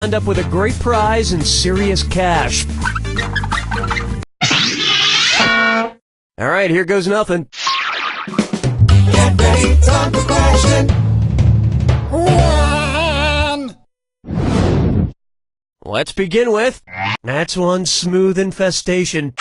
End up with a great prize and serious cash. All right, here goes nothing. Get ready, time for question one. Let's begin with, that's one smooth infestation.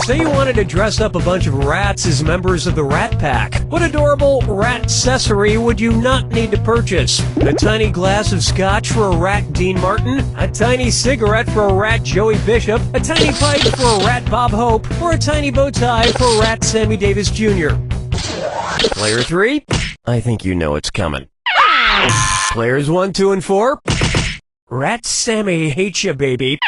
Say you wanted to dress up a bunch of rats as members of the Rat Pack. What adorable rat accessory would you not need to purchase? A tiny glass of scotch for a rat Dean Martin? A tiny cigarette for a rat Joey Bishop? A tiny pipe for a rat Bob Hope? Or a tiny bow tie for a rat Sammy Davis Jr.? Player 3? I think you know it's coming. Players 1, 2, and 4? Rat Sammy hates ya, baby.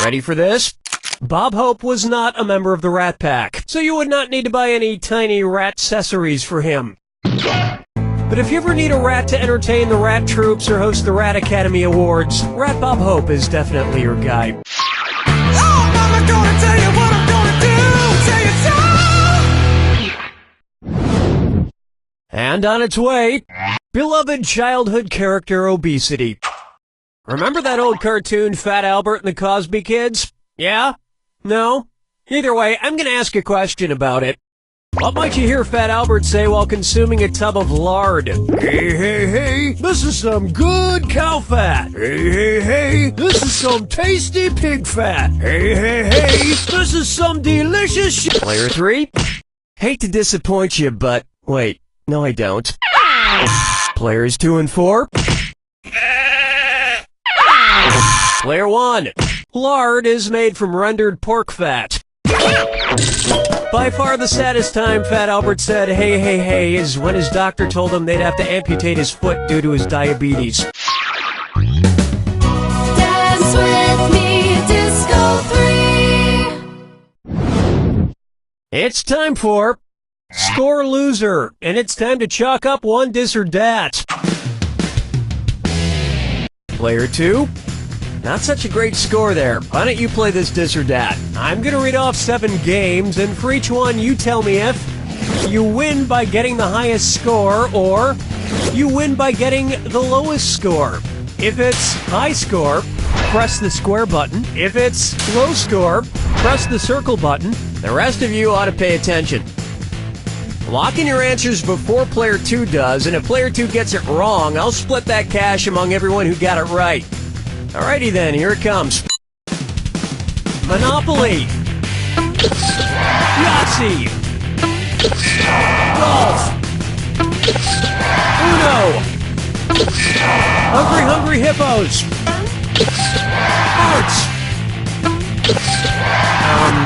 Ready for this? Bob Hope was not a member of the Rat Pack, so you would not need to buy any tiny rat accessories for him. But if you ever need a rat to entertain the rat troops or host the Rat Academy Awards, Rat Bob Hope is definitely your guy. Oh, Mama, gonna tell you what I'm gonna do. Say it. And on its way, beloved childhood character obesity. Remember that old cartoon Fat Albert and the Cosby Kids? Yeah? No? Either way, I'm gonna ask a question about it. What might you hear Fat Albert say while consuming a tub of lard? Hey, hey, hey, this is some good cow fat. Hey, hey, hey, this is some tasty pig fat. Hey, hey, hey, this is some delicious shit. Player 3? Hate to disappoint you, but wait, no I don't. Players 2 and 4? Player 1. Lard is made from rendered pork fat. By far the saddest time Fat Albert said, hey, hey, hey, is when his doctor told him they'd have to amputate his foot due to his diabetes. Dance with me, Disco 3. It's time for Score Loser, and it's time to chalk up one dis or dat. Player 2? Not such a great score there. Why don't you play this dis or dat? I'm gonna read off 7 games, and for each one you tell me if you win by getting the highest score, or you win by getting the lowest score. If it's high score, press the square button. If it's low score, press the circle button. The rest of you ought to pay attention. Lock in your answers before player 2 does, and if player 2 gets it wrong, I'll split that cash among everyone who got it right. Alrighty then, here it comes. Monopoly. Yahtzee. Golf. Uno. Hungry Hippos. Hearts.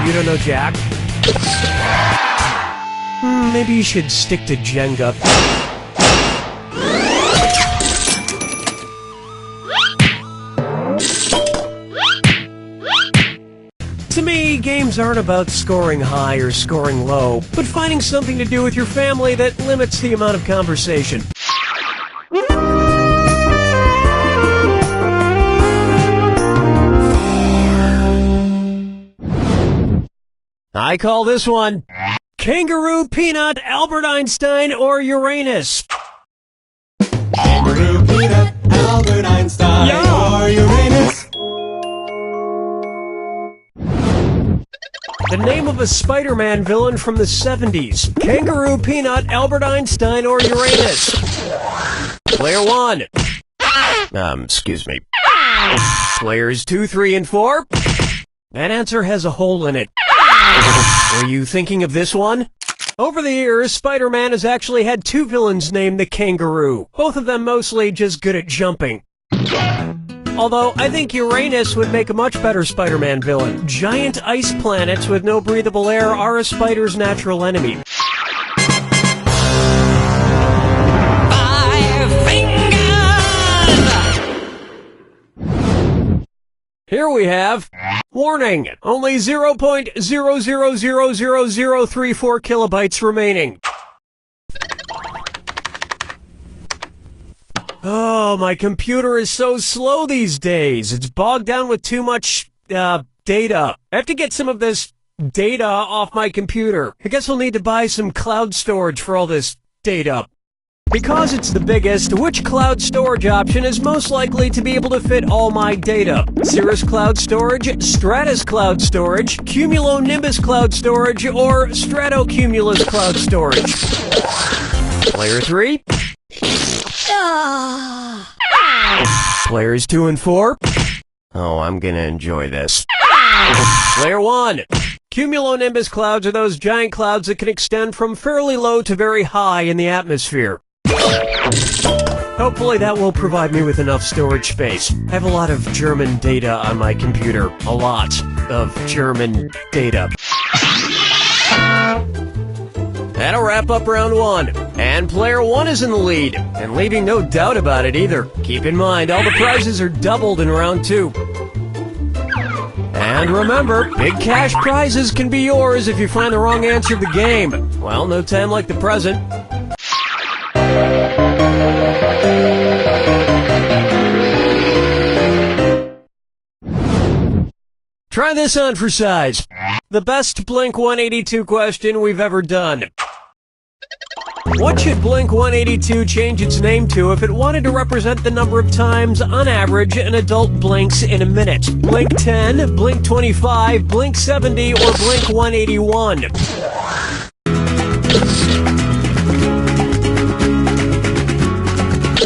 You don't know Jack? Maybe you should stick to Jenga. To me, games aren't about scoring high or scoring low, but finding something to do with your family that limits the amount of conversation. I call this one Kangaroo, Peanut, Albert Einstein, or Uranus. Kangaroo, Peanut, Albert Einstein, or Uranus. The name of a Spider-Man villain from the 70s. Kangaroo, Peanut, Albert Einstein, or Uranus. Player 1. Excuse me. Players 2, 3, and 4. That answer has a hole in it. Were you thinking of this one? Over the years, Spider-Man has actually had 2 villains named the Kangaroo. Both of them mostly just good at jumping. Although, I think Uranus would make a much better Spider-Man villain. Giant ice planets with no breathable air are a spider's natural enemy. 5 fingers. Here we have, warning, only 0.000034 kilobytes remaining. Oh, my computer is so slow these days. It's bogged down with too much, data. I have to get some of this data off my computer. I guess we'll need to buy some cloud storage for all this data. Because it's the biggest, which cloud storage option is most likely to be able to fit all my data? Cirrus Cloud Storage, Stratus Cloud Storage, Cumulonimbus Cloud Storage, or Stratocumulus Cloud Storage? Player 3. Players 2 and 4. Oh, I'm gonna enjoy this. Player 1. Cumulonimbus clouds are those giant clouds that can extend from fairly low to very high in the atmosphere. Hopefully that will provide me with enough storage space. I have a lot of German data on my computer. A lot of German data. That'll wrap up round 1. And player 1 is in the lead. And leaving no doubt about it either. Keep in mind, all the prizes are doubled in round 2. And remember, big cash prizes can be yours if you find the wrong answer of the game. Well, no time like the present. Try this on for size. The best Blink-182 question we've ever done. What should Blink-182 change its name to if it wanted to represent the number of times, on average, an adult blinks in a minute? Blink 10, Blink 25, Blink 70, or Blink 181?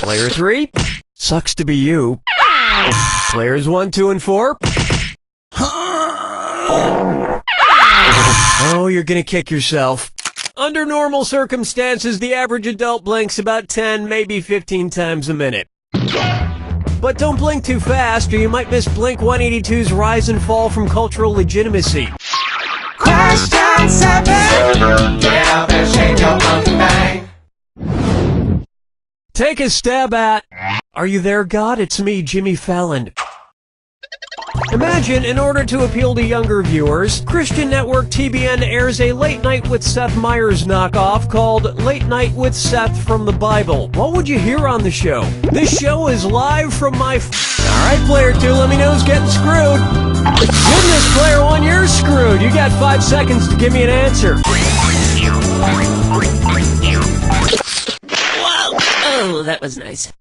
Player 3? Sucks to be you. Players 1, 2, and 4? Oh, you're gonna kick yourself. Under normal circumstances, the average adult blinks about 10, maybe 15 times a minute. But don't blink too fast, or you might miss Blink-182's rise and fall from cultural legitimacy. Question 7. Get up and shake your monkey bang. Take a stab at... Are you there, God? It's me, Jimmy Fallon. Imagine, in order to appeal to younger viewers, Christian network TBN airs a Late Night with Seth Meyers knockoff called Late Night with Seth from the Bible. What would you hear on the show? This show is live from my... Alright, player 2, let me know who's getting screwed. Goodness, player 1, you're screwed. You got 5 seconds to give me an answer. Whoa! Oh, that was nice.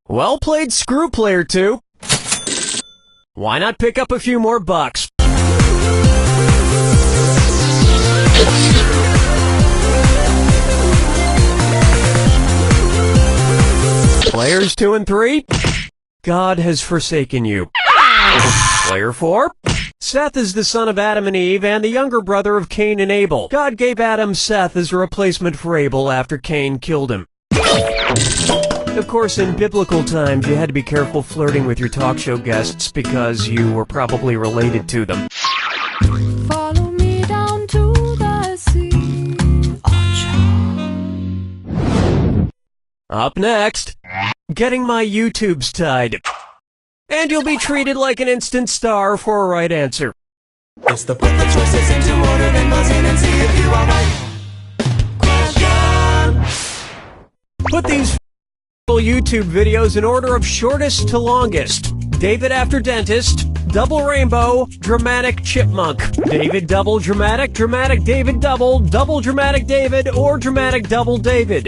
Well played, screw player 2. Why not pick up a few more bucks? Players 2 and 3. God has forsaken you. Player 4. Seth is the son of Adam and Eve and the younger brother of Cain and Abel. God gave Adam Seth as a replacement for Abel after Cain killed him. Of course, in biblical times, you had to be careful flirting with your talk show guests because you were probably related to them. Follow me down to the sea. Up next, getting my YouTubes tied. And you'll be treated like an instant star for a right answer. It's the put the choices into order, then buzz in and see if you are right. Question. Put these YouTube videos in order of shortest to longest. David after dentist, double rainbow, dramatic chipmunk. David double dramatic, dramatic David double, double dramatic David, or dramatic double David.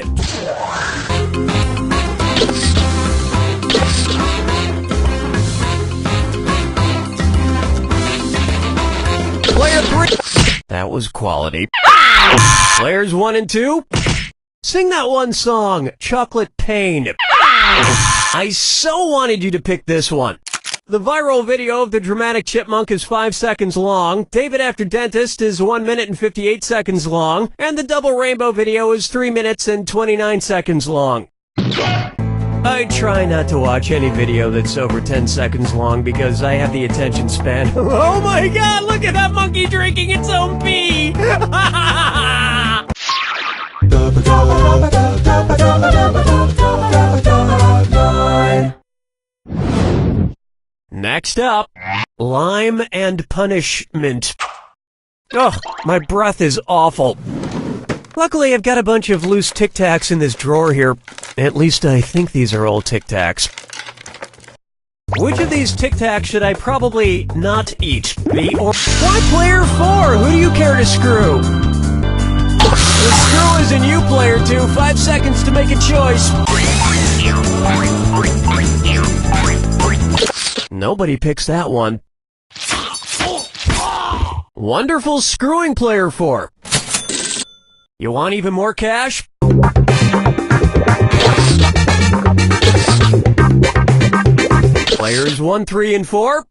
Player 3. That was quality. Players 1 and 2. Sing that one song, Chocolate Pain. I so wanted you to pick this one. The viral video of the dramatic chipmunk is 5 seconds long, David After Dentist is 1 minute and 58 seconds long, and the double rainbow video is 3 minutes and 29 seconds long. I try not to watch any video that's over 10 seconds long because I have the attention span. Oh my god, look at that monkey drinking its own pee! Next up, lime and punishment. Ugh, my breath is awful. Luckily, I've got a bunch of loose Tic Tacs in this drawer here. At least I think these are all Tic Tacs. Which of these Tic Tacs should I probably not eat? Me or... Why player 4? Who do you care to screw? The screw is in you, player 2. 5 seconds to make a choice. Nobody picks that one. Wonderful screwing, player 4. You want even more cash? Players 1, 3, and 4?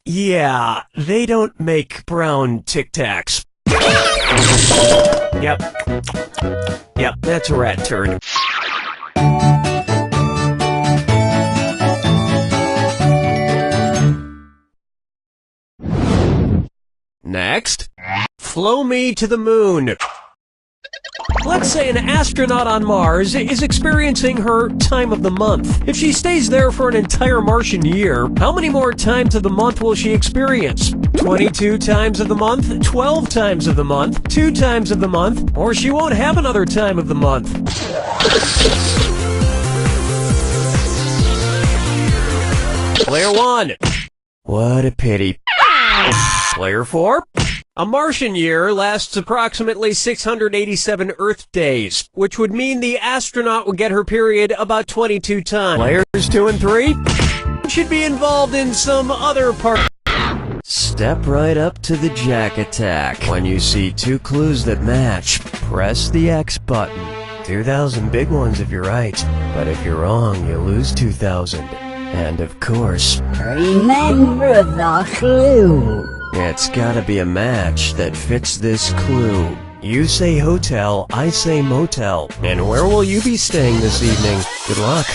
Yeah, they don't make brown Tic Tacs. Yep, that's a rat turd. Next, flow me to the moon. Let's say an astronaut on Mars is experiencing her time of the month. If she stays there for an entire Martian year, how many more times of the month will she experience? 22 times of the month, 12 times of the month, 2 times of the month, or she won't have another time of the month. Player 1. What a pity. Player 4. A Martian year lasts approximately 687 Earth days, which would mean the astronaut will get her period about 22 times. Players 2 and 3 should be involved in some other part. Step right up to the jack attack. When you see 2 clues that match, press the X button. 2,000 big ones if you're right, but if you're wrong, you lose 2,000. And of course, remember the clue. It's gotta be a match that fits this clue. You say hotel, I say motel. And where will you be staying this evening? Good luck.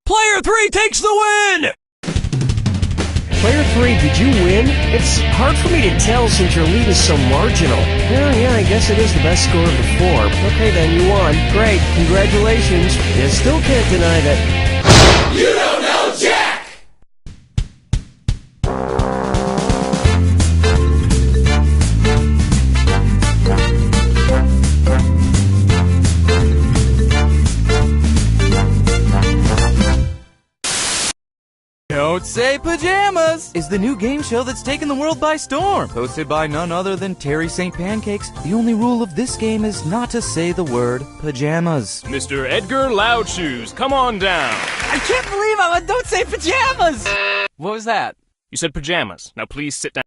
Player 3 takes the win! Player 3, did you win? It's hard for me to tell since your lead is so marginal. Yeah, I guess it is the best score of the 4. Okay then, you won. Great, congratulations. You still can't deny that... You don't know Jack! Don't Say Pajamas is the new game show that's taken the world by storm. Hosted by none other than Terry St. Pancakes. The only rule of this game is not to say the word pajamas. Mr. Edgar Loudshoes, come on down. I can't believe I'm on Don't Say Pajamas! What was that? You said pajamas. Now please sit down.